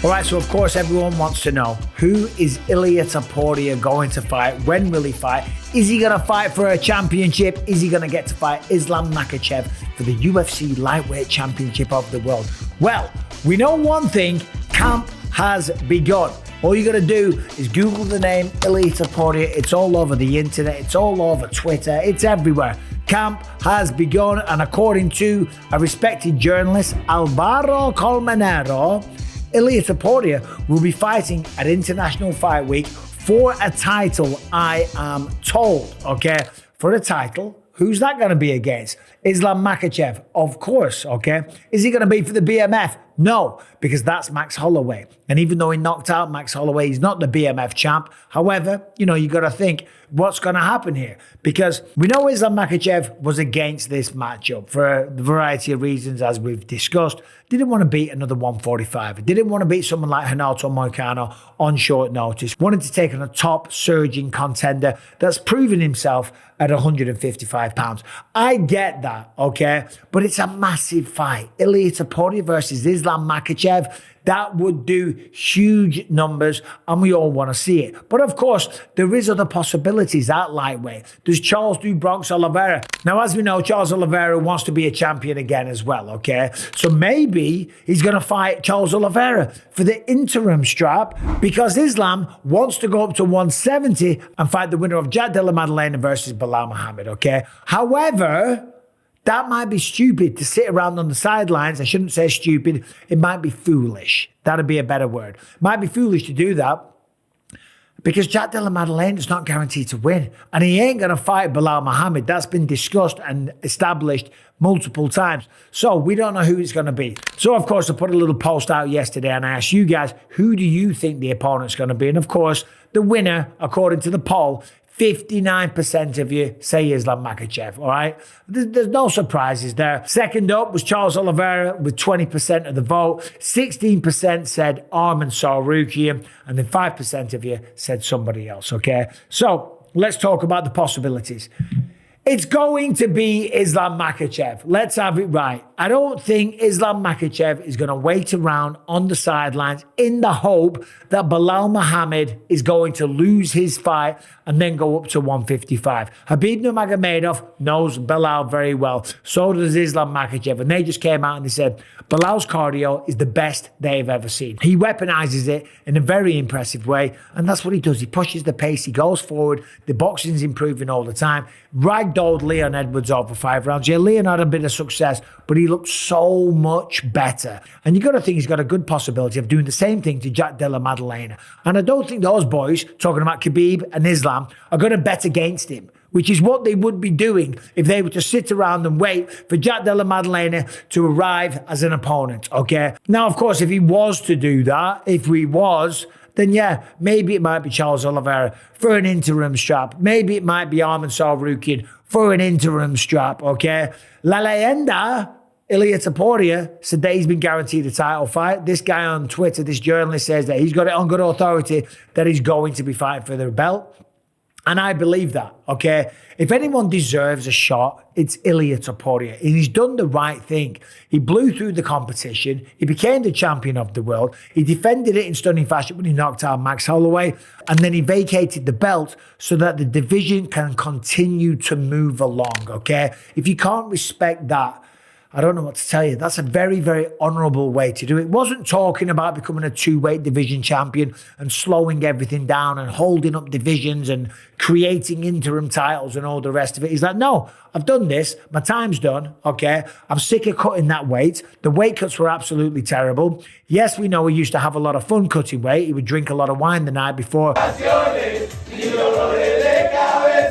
All right, so of course everyone wants to know, who is Ilia Topuria going to fight? When will he fight? Is he going to fight for a championship? Is he going to get to fight Islam Makhakhev for the UFC Lightweight Championship of the World? Well, we know one thing, camp has begun. All you got to do is Google the name Ilia Topuria. It's all over the internet. It's all over Twitter. It's everywhere. Camp has begun, and according to a respected journalist, Alvaro Colmenero, Ilia Topuria will be fighting at International Fight Week for a title, I am told, okay? For a title. Who's that going to be against? Islam Makhakhev, of course, okay? Is he going to be for the BMF? No, because that's Max Holloway. And even though he knocked out Max Holloway, he's not the BMF champ. However, you got to think, what's going to happen here? Because we know Islam Makhakhev was against this matchup for a variety of reasons, as we've discussed. Didn't want to beat another 145. Didn't want to beat someone like Renato Moicano on short notice. Wanted to take on a top surging contender that's proven himself at 155 pounds. I get that, okay? But it's a massive fight. Ilia Topuria versus Islam Makhachev. That would do huge numbers, and we all want to see it. But of course, there is other possibilities at lightweight. There's Charles Oliveira. Now, as we know, Charles Oliveira wants to be a champion again as well, okay? So maybe he's going to fight Charles Oliveira for the interim strap, because Islam wants to go up to 170 and fight the winner of Jack Della Maddalena versus Belal Muhammad, okay? However, that might be stupid to sit around on the sidelines. I shouldn't say stupid. It might be foolish. That'd be a better word. It might be foolish to do that because Jack Della Maddalena is not guaranteed to win. And he ain't going to fight Belal Muhammad. That's been discussed and established multiple times. So we don't know who it's going to be. So, of course, I put a little post out yesterday and I asked you guys, who do you think the opponent's going to be? And, of course, the winner, according to the poll, 59% of you say Islam Makhachev, all right? There's no surprises there. Second up was Charles Oliveira with 20% of the vote. 16% said Arman Tsarukyan, and then 5% of you said somebody else, okay? So let's talk about the possibilities. It's going to be Islam Makhachev. Let's have it right. I don't think Islam Makhachev is going to wait around on the sidelines in the hope that Belal Muhammad is going to lose his fight and then go up to 155. Habib Nurmagomedov knows Belal very well. So does Islam Makhachev. And they just came out and they said, Belal's cardio is the best they've ever seen. He weaponizes it in a very impressive way. And that's what he does. He pushes the pace. He goes forward. The boxing's improving all the time. Ragdolled Leon Edwards over 5 rounds. Yeah, Leon had a bit of success, but he looked so much better. And you got to think he's got a good possibility of doing the same thing to Jack Della Maddalena. And I don't think those boys, talking about Khabib and Islam, are going to bet against him, which is what they would be doing if they were to sit around and wait for Jack Della Maddalena to arrive as an opponent, okay? Now, of course, if he was to do that, then yeah, maybe it might be Charles Oliveira for an interim strap. Maybe it might be Arman Tsarukyan for an interim strap, okay? La Leyenda, Ilia Topuria, said that he's been guaranteed a title fight. This guy on Twitter, this journalist, says that he's got it on good authority that he's going to be fighting for the belt. And I believe that, okay? If anyone deserves a shot, it's Ilia Topuria. And he's done the right thing. He blew through the competition. He became the champion of the world. He defended it in stunning fashion when he knocked out Max Holloway. And then he vacated the belt so that the division can continue to move along, okay? If you can't respect that, I don't know what to tell you. That's a very, very honourable way to do it. It wasn't talking about becoming a 2-weight division champion and slowing everything down and holding up divisions and creating interim titles and all the rest of it. He's like, no, I've done this. My time's done, okay? I'm sick of cutting that weight. The weight cuts were absolutely terrible. Yes, we know he used to have a lot of fun cutting weight. He would drink a lot of wine the night before.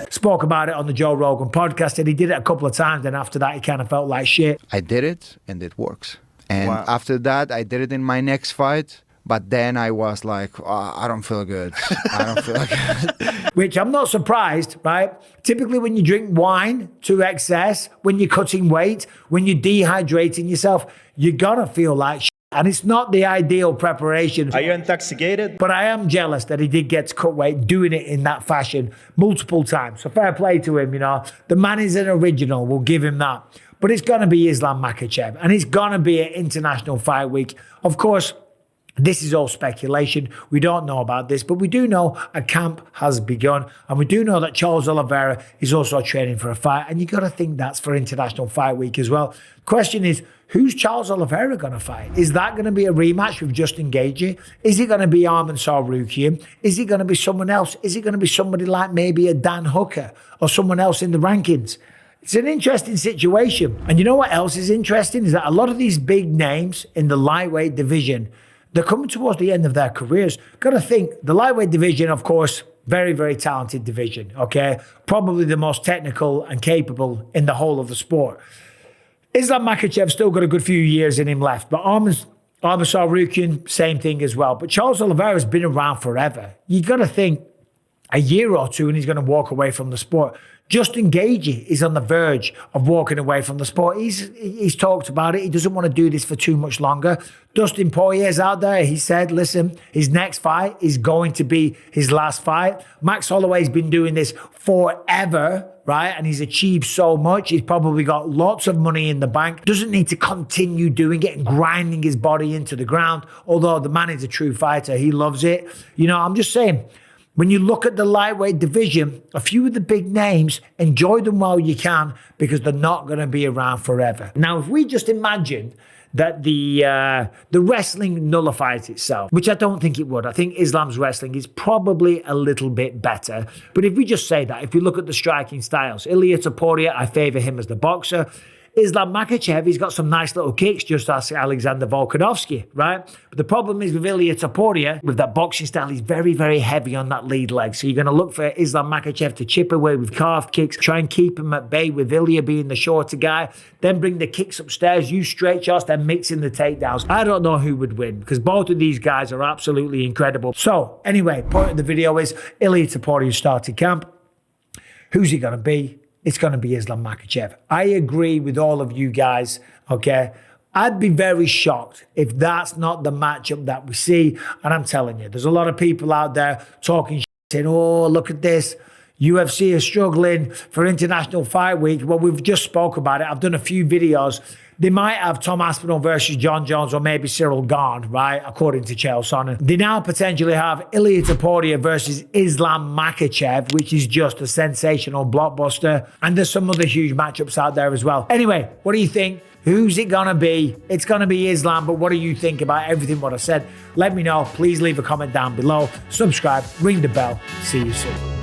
Spoke about it on the Joe Rogan podcast, and he did it a couple of times, and after that he kind of felt like shit. I did it and it works. And after that I did it in my next fight, but then I was like, oh, I don't feel good. I don't feel good. Which I'm not surprised, right? Typically when you drink wine to excess, when you're cutting weight, when you're dehydrating yourself, you're gonna feel like shit. And it's not the ideal preparation. Are you intoxicated? But I am jealous that he did get to cut weight doing it in that fashion multiple times. So fair play to him, The man is an original. We'll give him that. But it's going to be Islam Makhachev. And it's going to be an International Fight Week. Of course, This is all speculation. We don't know about this, but we do know a camp has begun, and we do know that Charles Oliveira is also training for a fight, and you got to think that's for International Fight Week as well. Question is, who's Charles Oliveira going to fight? Is that going to be a rematch with Justin Gaethje? Is it going to be Arman Tsarukyan? Is it going to be someone else? Is it going to be somebody like maybe a Dan Hooker or someone else in the rankings? It's an interesting situation. And you know what else is interesting? Is that a lot of these big names in the lightweight division, they're coming towards the end of their careers. Got to think, the lightweight division, of course, very, very talented division, okay? Probably the most technical and capable in the whole of the sport. Islam Makhachev still got a good few years in him left, but Arman Tsarukyan, same thing as well. But Charles Oliveira's been around forever. You got to think a year or two and he's going to walk away from the sport. Justin Gaethje is on the verge of walking away from the sport. He's talked about it. He doesn't want to do this for too much longer. Dustin Poirier's out there. He said, listen, his next fight is going to be his last fight. Max Holloway's been doing this forever, right? And he's achieved so much. He's probably got lots of money in the bank. Doesn't need to continue doing it and grinding his body into the ground. Although the man is a true fighter. He loves it. You know, I'm just saying, when you look at the lightweight division, a few of the big names, enjoy them while you can because they're not going to be around forever. Now, if we just imagine that the wrestling nullifies itself, which I don't think it would. I think Islam's wrestling is probably a little bit better. But if we just say that, if we look at the striking styles, Ilia Topuria, I favour him as the boxer. Islam Makhakhev, he's got some nice little kicks, just as Alexander Volkanovski, right? But the problem is with Ilia Topuria, with that boxing style, he's very, very heavy on that lead leg. So you're going to look for Islam Makhachev to chip away with calf kicks, try and keep him at bay with Ilia being the shorter guy, then bring the kicks upstairs, use straight shots, then mix in the takedowns. I don't know who would win because both of these guys are absolutely incredible. So anyway, point of the video is Ilia Topuria started camp. Who's he going to be? It's going to be Islam Makhachev. I agree with all of you guys, okay? I'd be very shocked if that's not the matchup that we see. And I'm telling you, there's a lot of people out there talking shit, saying, oh, look at this. UFC is struggling for International Fight Week. Well, we've just spoke about it. I've done a few videos. They might have Tom Aspinall versus John Jones or maybe Cyril Gane, right? According to Chael Sonnen. They now potentially have Ilia Topuria versus Islam Makhachev, which is just a sensational blockbuster. And there's some other huge matchups out there as well. Anyway, what do you think? Who's it going to be? It's going to be Islam, but what do you think about everything what I said? Let me know. Please leave a comment down below. Subscribe, ring the bell. See you soon.